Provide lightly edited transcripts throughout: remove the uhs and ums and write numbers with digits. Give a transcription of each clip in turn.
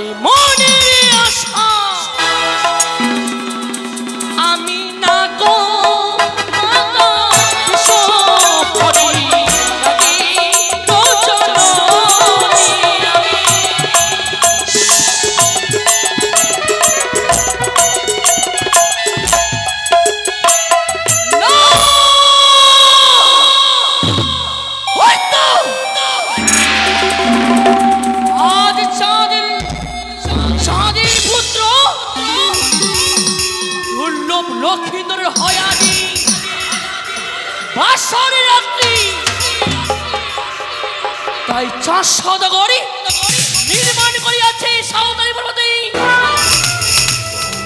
আরে মনের আশা আমি না গো লক্ষ্মীন্দরের হয়াদি বাসরের রাত্রি তাই 4 সওদাগরী নির্মাণ করিয়াছে সাঁওতালি পর্বতে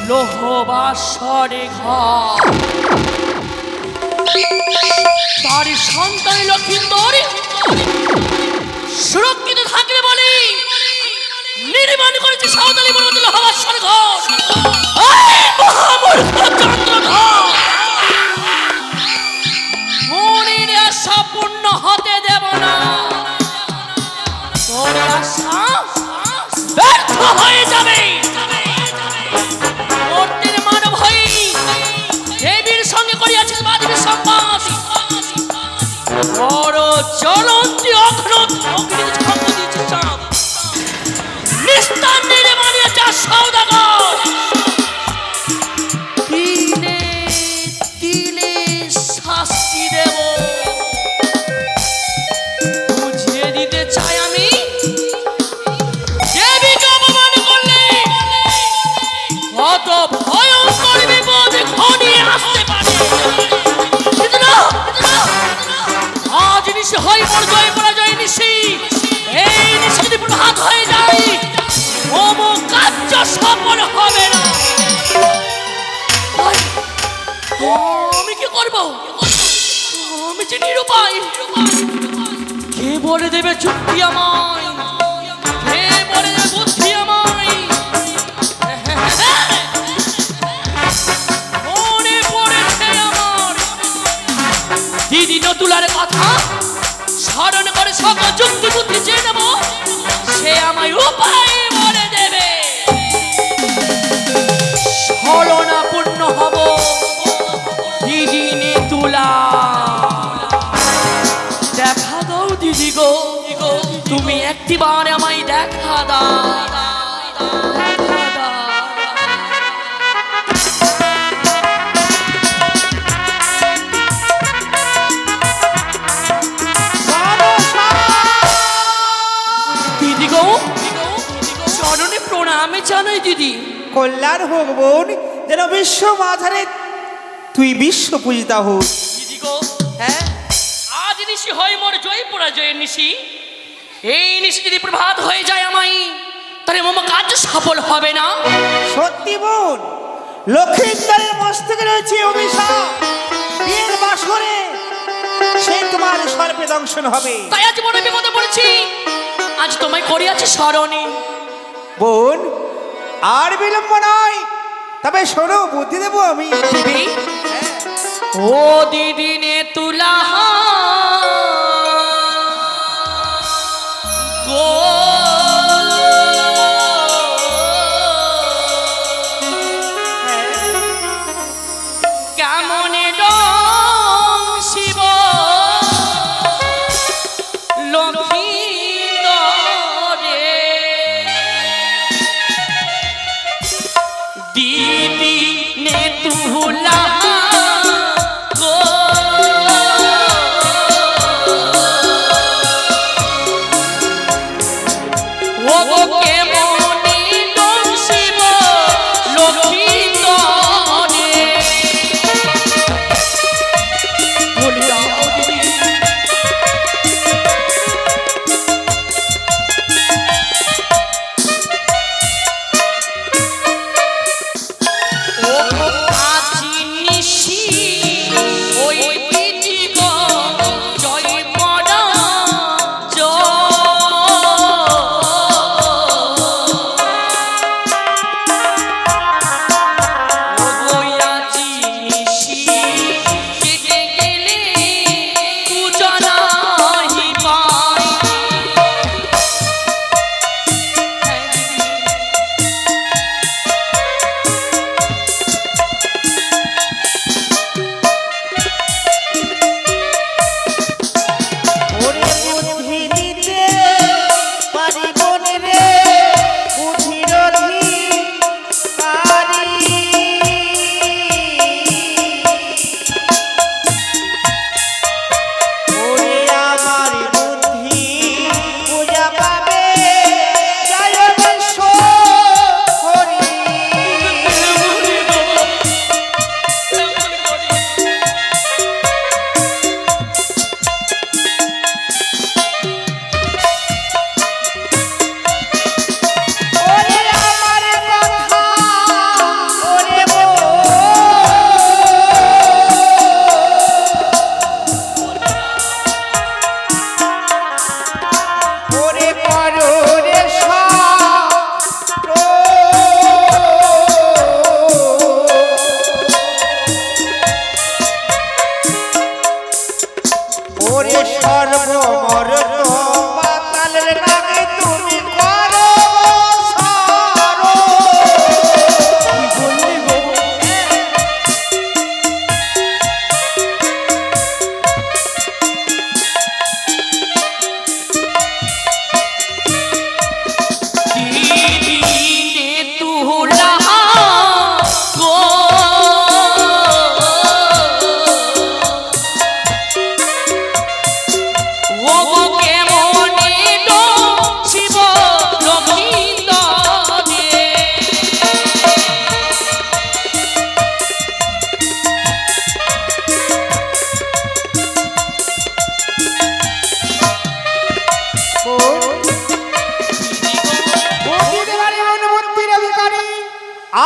লৌহ বাসরে ঘর। তার সন্তান লক্ষ্মীন্দর সুরক্ষিত থাকবে বলে নির্মাণ করেছে সাঁওতালি পর্বতে লৌহ বাসরে ঘর। মনের আশা পূর্ণ হতে দেব না, তোর আশা ব্যর্থ হয়ে যাবে। মূর্তির মানব হই দেবীর সঙ্গে করিয়াছে বাদবীর সংবাদ, বড় জ্বলন্তি অগ্নত অগ্নির ছন্দ দিয়েছে চাঁদ। নিস্তার নির্মাণে যা সওদাগর বুঝিয়ে দিতে চাই আমি দেবীকে অপমান করলে কত ভয়ঙ্কর বিপদ ঘনিয়ে আসতে পারে। আজ নিশি হয় মোর জয় পরাজয় নিশি, এই নিশি যদি প্রভাত হয়ে যায় মম কার্য সফল হবে না। আমি কি করবো? আমি যে নিরুপায়। কে বলে দেবে চুক্তি আমায়? কে বলে দেবে বুদ্ধি আমায়? মনে পড়েছে আমার দিদি নতুলার কথা, স্মরণ করে সকল যুক্তি বুদ্ধি চেয়ে নেব, সে আমায় উপায় বলে দেবে। ছলনা পূর্ণ হব দিদি নেতুলা। দেখা দাও দিদি গো, তুমি একটিবার আমায় দেখা দাও। দিদি গো চরণে প্রণামে জানাই দিদি। কল্যাণ হোক বোন, যেন বিশ্ব মাঝারে তুই বিশ্ব পূজিতা হোক। দিদি গো হ্যাঁ, আজ নিশি হয় মোর জয় পরাজয়ের নিশি। এই নিশি যদি প্রভাত হয়ে যায় আমায়, তাহলে মম কাজ সফল হবে না। সত্যি বোন, লক্ষ্মীন্দরের মস্তকে রয়েছে অভিশাপ, বিয়ের বাসরে সে তোমার সর্পে দংশন হবে। তাই আজ বড় বিপদে পড়েছি, আজ তোমায় করিয়াছি স্মরণে। বোন আর বিলম্ব নয়, তবে শোনো বুদ্ধি দেবো আমি। দিদি ও দিদি নেতুলা গো, কেমনে শিব লক্ষ্মীন্দরে দিদি নেতুলা গো, ও গো কেমনে শিব লক্ষ্মীন্দরে। বলে দাও দিদি ও আজি নিশি করো রে ওরে সর্বমর পাতালের নামে তুমি করো সারো।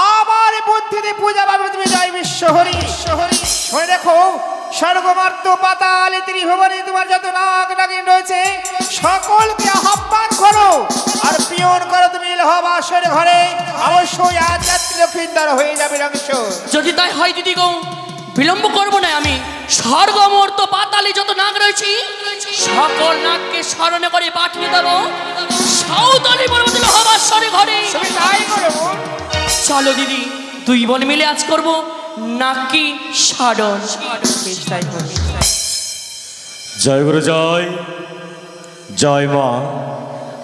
আমার বুদ্ধিতে পূজা পাবে তুমি জয় বিশ্বহরি। মনে দেখো স্বর্গমার্ত পাতাল ত্রিভুবনে তোমার যত নাগ নাগিন রয়েছে সকলকে আহ্বান করো আর পিয়ন করো তুমি লহবাসের ঘরে অবশ্যই আজ রাত্রি লক্ষ্মীন্দর হয়ে যাবে রংশ। যদি তাই হয় দিদি গো বিলম্ব করবো না, আমি স্বর্গমর্ত পাতালে যত নাগ রয়েছে সকল নাগকে স্মরণে করে পাঠিয়ে দেবো সাঁওতালি পর্বত লহবাসের ঘরে। তাই করো। চলো দিদি দুই বোন মিলে আজ করবো নাকি সারণ। জয় গুরু জয় জয় মা।